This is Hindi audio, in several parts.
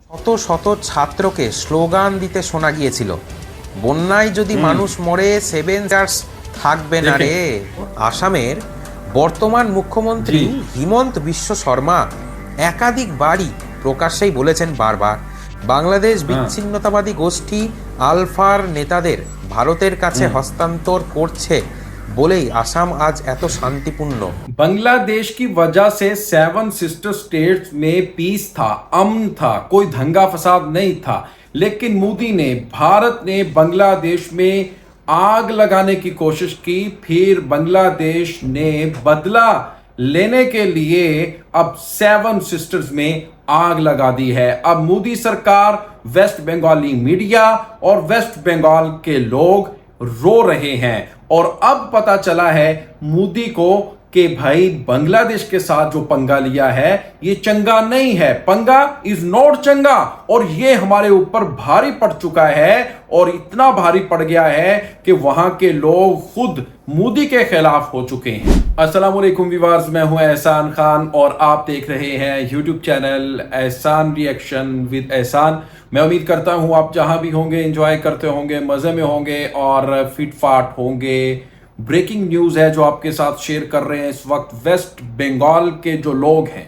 শত শত ছাত্রকে স্লোগান দিতে শোনা গিয়েছিল, বন্যায় যদি মানুষ মরে সেভেন চার্জ থাকবে না রে। আসামের বর্তমান মুখ্যমন্ত্রী হিমন্ত বিশ্ব শর্মা একাধিকবারই প্রকাশ্যেই বলেছেন বারবার, বাংলাদেশ বিচ্ছিন্নতাবাদী গোষ্ঠী আলফার নেতাদের ভারতের কাছে হস্তান্তর করছে বলেই আসাম আজ এত শান্তিপূর্ণ। बांग्लादेश की वजह से 7 सिस्टर स्टेट्स में पीस था, अमन था, कोई दंगा फसाद नहीं था। लेकिन मोदी ने, भारत ने बांग्लादेश में आग लगाने की कोशिश की। फिर बांग्लादेश ने बदला लेने के लिए अब 7 सिस्टर्स में आग लगा दी है। अब मोदी सरकार, वेस्ट बंगाली मीडिया और वेस्ट बंगाल के लोग रो रहे हैं। और अब पता चला है मोदी को कि भाई बांग्लादेश के साथ जो पंगा लिया है ये चंगा नहीं है, पंगा इज नॉट चंगा। और ये हमारे ऊपर भारी पड़ चुका है, और इतना भारी पड़ गया है कि वहां के लोग खुद मोदी के खिलाफ हो चुके हैं। अस्सलाम वालेकुम व्यूअर्स, मैं हूं एहसान खान और आप देख रहे हैं यूट्यूब चैनल एहसान रिएक्शन विद एहसान। मैं उम्मीद करता हूं आप जहां भी होंगे एंजॉय करते होंगे, मजे में होंगे और फिट फाट होंगे। ब्रेकिंग न्यूज़ है जो आपके साथ शेयर कर रहे हैं इस वक्त। वेस्ट बंगाल के जो लोग हैं,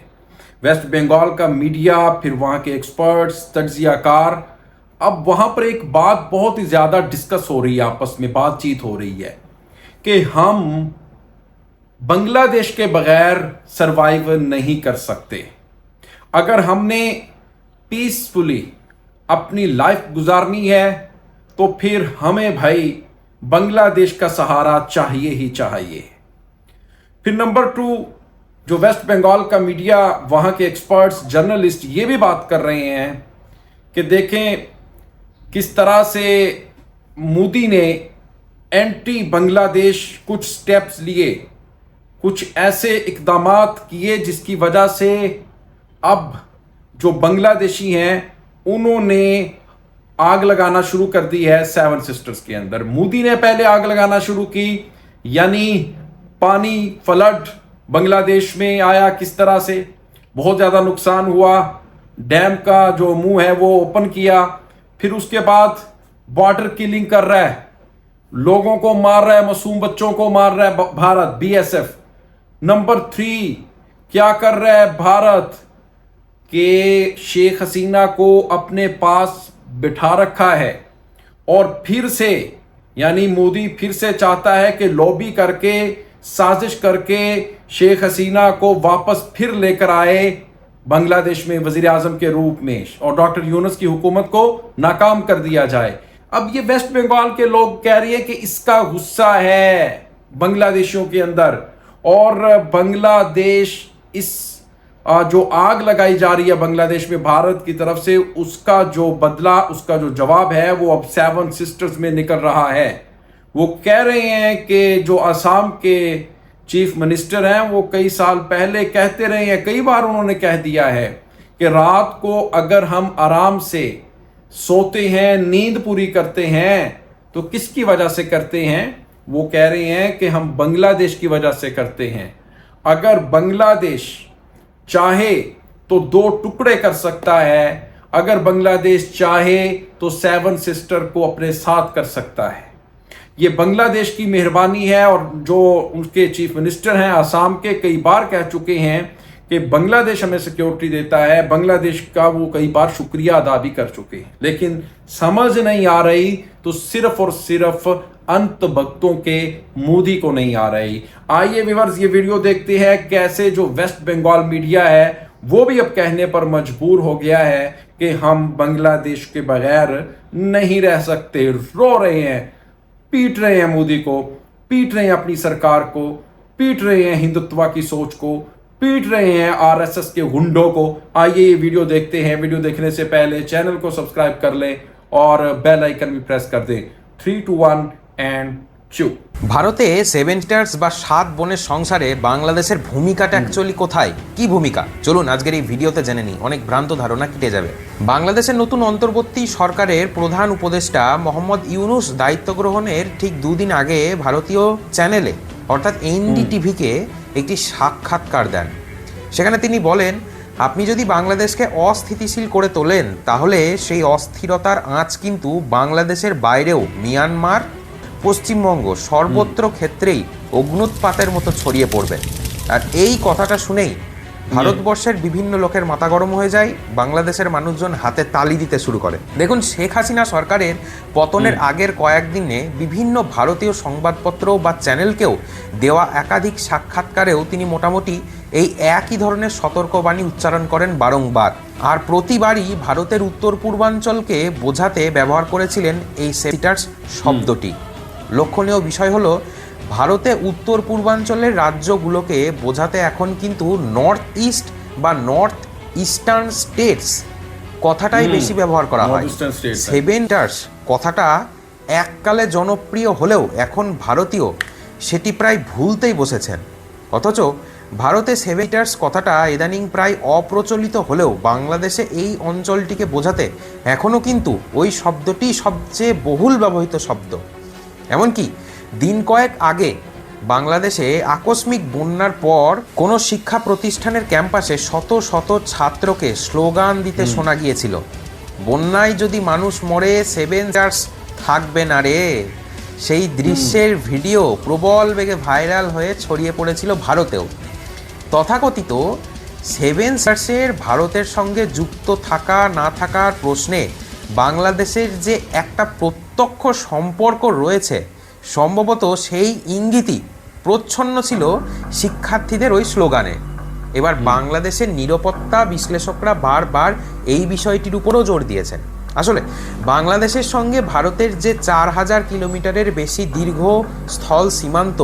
वेस्ट बंगाल का मीडिया, फिर वहाँ के एक्सपर्ट्स, तज्जियाकार, अब वहाँ पर एक बात बहुत ही ज़्यादा डिस्कस हो रही है, आपस में बातचीत हो रही है कि हम बांग्लादेश के बगैर सर्वाइव नहीं कर सकते। अगर हमने पीसफुली अपनी लाइफ गुजारनी है तो फिर हमें भाई बांग्लादेश का सहारा चाहिए ही चाहिए। फिर नंबर 2, जो वेस्ट बंगाल का मीडिया, वहाँ के एक्सपर्ट्स, जर्नलिस्ट ये भी बात कर रहे हैं कि देखें किस तरह से मोदी ने एंटी बांग्लादेश कुछ स्टेप्स लिए, कुछ ऐसे इकदामात किए जिसकी वजह से अब जो बांग्लादेशी हैं उन्होंने आग लगाना शुरू कर दी है 7 सिस्टर्स के अंदर। मोदी ने पहले आग लगाना शुरू की, यानी पानी फ्लड बांग्लादेश में आया, किस तरह से बहुत ज़्यादा नुकसान हुआ, डैम का जो मुंह है वो ओपन किया। फिर उसके बाद बॉर्डर किलिंग कर रहा है, लोगों को मार रहा है, मासूम बच्चों को मार रहा है भारत, BSF। नंबर 3 क्या कर रहा है भारत के शेख हसीना को अपने पास बिठा रखा है, और फिर से यानी मोदी फिर से चाहता है कि लॉबी करके, साजिश करके शेख हसीना को वापस फिर लेकर आए बांग्लादेश में वजीर आजम के रूप में, और डॉक्टर यूनुस की हुकूमत को नाकाम कर दिया जाए। अब ये वेस्ट बंगाल के लोग कह रहे हैं कि इसका गुस्सा है बांग्लादेशियों के अंदर, और बांग्लादेश इस जो आग लगाई जा रही है बांग्लादेश में भारत की तरफ से, उसका जो बदला, उसका जो जवाब है वो अब 7 सिस्टर्स में निकल रहा है। वो कह रहे हैं कि जो असम के चीफ मिनिस्टर हैं वो कई साल पहले कहते रहे हैं, कई बार उन्होंने कह दिया है कि रात को अगर हम आराम से सोते हैं, नींद पूरी करते हैं तो किसकी वजह से करते हैं? वो कह रहे हैं कि हम बांग्लादेश की वजह से करते हैं। अगर बांग्लादेश चाहे तो 2 टुकड़े कर सकता है, अगर बांग्लादेश चाहे तो 7 सिस्टर को अपने साथ कर सकता है। ये बांग्लादेश की मेहरबानी है, और जो उनके चीफ मिनिस्टर हैं आसाम के, कई बार कह चुके हैं कि बांग्लादेश हमें सिक्योरिटी देता है, बांग्लादेश का वो कई बार शुक्रिया अदा भी कर चुके हैं। लेकिन समझ नहीं आ रही तो सिर्फ और सिर्फ अंत भक्तों के मोदी को नहीं आ रही। आइए व्यूअर्स ये वीडियो देखते हैं कैसे जो वेस्ट बंगाल मीडिया है वो भी अब कहने पर मजबूर हो गया है कि हम बांग्लादेश के बगैर नहीं रह सकते। रो रहे हैं, पीट रहे हैं मोदी को, पीट रहे हैं अपनी सरकार को, पीट रहे हैं हिंदुत्व की सोच को, पीट रहे हैं RSS के गुंडों को। आइए ये वीडियो देखते हैं। वीडियो देखने से पहले चैनल को सब्सक्राइब कर लें और बेल आइकन भी प्रेस कर दें। 3, 2, 1 एंड चू। ভারতে 7 স্টার্স বা 7 বোনের সংসারে বাংলাদেশের ভূমিকাটা অ্যাকচুয়ালি কোথায়, কি ভূমিকা, চলুন আজকের এই ভিডিওতে জেনে নিই। অনেক ভ্রান্ত ধারণা কেটে যাবে। বাংলাদেশের নতুন অন্তর্বর্তী সরকারের প্রধান উপদেষ্টা মোহাম্মদ ইউনুস দায়িত্ব গ্রহণের ঠিক 2 দিন আগে ভারতীয় চ্যানেলে অর্থাৎ NDTV-কে একটি সাক্ষাৎকার দেন। সেখানে তিনি বলেন, আপনি যদি বাংলাদেশকে অস্থিতিশীল করে তোলেন তাহলে সেই অস্থিরতার আঁচ কিন্তু বাংলাদেশের বাইরেও মিয়ানমার, পশ্চিমবঙ্গ সর্বত্র ক্ষেত্রেই অগ্নুৎপাতের মতো ছড়িয়ে পড়বে। আর এই কথাটা শুনেই ভারতবর্ষের বিভিন্ন লোকের মাথা গরম হয়ে যায়, বাংলাদেশের মানুষজন হাতে তালি দিতে শুরু করে। দেখুন, শেখ হাসিনা সরকারের পতনের আগের কয়েকদিনে বিভিন্ন ভারতীয় সংবাদপত্র বা চ্যানেলকেও দেওয়া একাধিক সাক্ষাৎকারেও তিনি মোটামুটি এই একই ধরনের সতর্কবাণী উচ্চারণ করেন বারংবার। আর প্রতিবারই ভারতের উত্তর পূর্বাঞ্চলকে বোঝাতে ব্যবহার করেছিলেন এই সেপ্টার্স শব্দটি। লক্ষণীয় বিষয় হলো, ভারতে উত্তর পূর্বাঞ্চলের রাজ্যগুলোকে বোঝাতে এখন কিন্তু নর্থ ইস্ট বা নর্থ ইস্টার্ন স্টেটস কথাটাই বেশি ব্যবহার করা হয়। সেভেন্টার্স কথাটা এককালে জনপ্রিয় হলেও এখন ভারতীয় সেটি প্রায় ভুলতেই বসেছেন। অথচ ভারতে সেভেন্টার্স কথাটা ইদানিং প্রায় অপ্রচলিত হলেও বাংলাদেশে এই অঞ্চলটিকে বোঝাতে এখনও কিন্তু ওই শব্দটি সবচেয়ে বহুল ব্যবহৃত শব্দ। এমনকি দিন কয়েক আগে বাংলাদেশে আকস্মিক বন্যার পর কোনো শিক্ষা প্রতিষ্ঠানের ক্যাম্পাসে শত শত ছাত্রকে স্লোগান দিতে শোনা গিয়েছিল, বন্যায় যদি মানুষ মরে সেভেন্টার্স থাকবে না রে। সেই দৃশ্যের ভিডিও প্রবল বেগে ভাইরাল হয়ে ছড়িয়ে পড়েছিল ভারতেও। তথাকথিত সেভেন্টার্সের ভারতের সঙ্গে যুক্ত থাকা না থাকার প্রশ্নে বাংলাদেশের যে একটা প্রত্যক্ষ সম্পর্ক রয়েছে, সম্ভবত সেই ইঙ্গিতই প্রচ্ছন্ন ছিল শিক্ষার্থীদের ওই স্লোগানে। এবার বাংলাদেশের নিরাপত্তা বিশ্লেষকরা বারবার এই বিষয়টির উপরও জোর দিয়েছেন। আসলে বাংলাদেশের সঙ্গে ভারতের যে 4000 কিলোমিটারের বেশি দীর্ঘ স্থল সীমান্ত,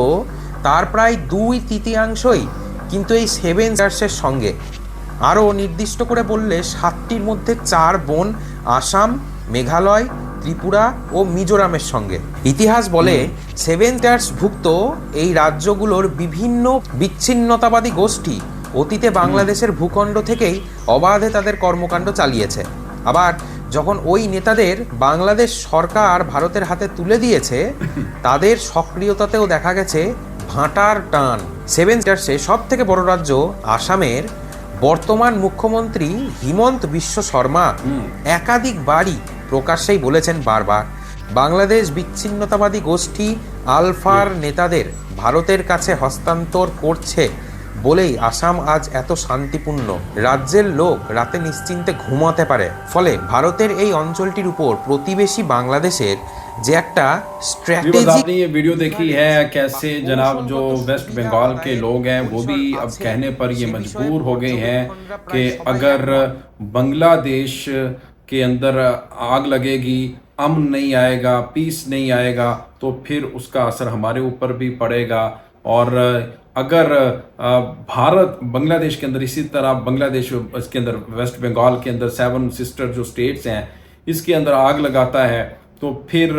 তার প্রায় 2/3 কিন্তু এই সেভেন্টার্সের সঙ্গে। আরও নির্দিষ্ট করে বললে 7টির মধ্যে 4 বোন আসাম, মেঘালয়, ত্রিপুরা ও মিজোরামের সঙ্গে। ইতিহাস বলে সেভেন্টার্স ভুক্ত এই রাজ্যগুলোর বিভিন্ন বিচ্ছিন্নতাবাদী গোষ্ঠী অতীতে বাংলাদেশের ভূখণ্ড থেকেই অবাধে তাদের কর্মকাণ্ড চালিয়েছে। আবার যখন ওই নেতাদের বাংলাদেশ সরকার ভারতের হাতে তুলে দিয়েছে, তাদের সক্রিয়তাতেও দেখা গেছে ভাঁটার টান। সেভেন্টার্সে সব থেকে বড় রাজ্য আসামের বর্তমান মুখ্যমন্ত্রী হিমন্ত বিশ্ব শর্মা একাধিকবারই প্রকাশ্যেই বলেছেন বারবার, বাংলাদেশ বিচ্ছিন্নতাবাদী গোষ্ঠী আলফার নেতাদের ভারতের কাছে হস্তান্তর করছে বলেই আসাম আজ এত শান্তিপূর্ণ। রাজ্যের লোক রাতে নিশ্চিন্তে ঘুমাতে পারে। ফলে ভারতের এই অঞ্চলটির উপর প্রতিবেশী বাংলাদেশের যে একটা स्ट्रैटेजी। आपने ये वीडियो देखी है कैसे जनाब जो वेस्ट बंगाल के लोग हैं वो भी अब कहने पर ये मजबूर हो गए हैं कि अगर बांग्लादेश के अंदर आग लगेगी, अमन नहीं आएगा, पीस नहीं आएगा, तो फिर उसका असर हमारे ऊपर भी पड़ेगा। और अगर भारत बांग्लादेश के अंदर इसी तरह बांग्लादेश इसके अंदर वेस्ट बंगाल के अंदर 7 सिस्टर जो स्टेट्स हैं इसके अंदर आग लगाता है, तो फिर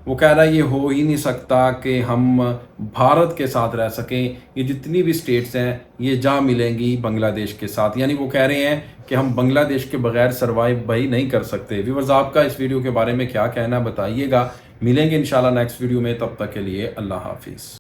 वो कह रहा है ये हो ही नहीं सकता कि हम भारत के साथ रह सकें। ये जितनी भी स्टेट्स हैं ये जा मिलेंगी बांग्लादेश के साथ, यानी वो कह रहे हैं कि हम बांग्लादेश के बगैर सर्वाइव भाई नहीं कर सकते। व्यूअर्स, आपका इस वीडियो के बारे में क्या कहना बताइएगा। मिलेंगे इंशाल्लाह नेक्स्ट वीडियो में, तब तक के लिए अल्लाह हाफिज़।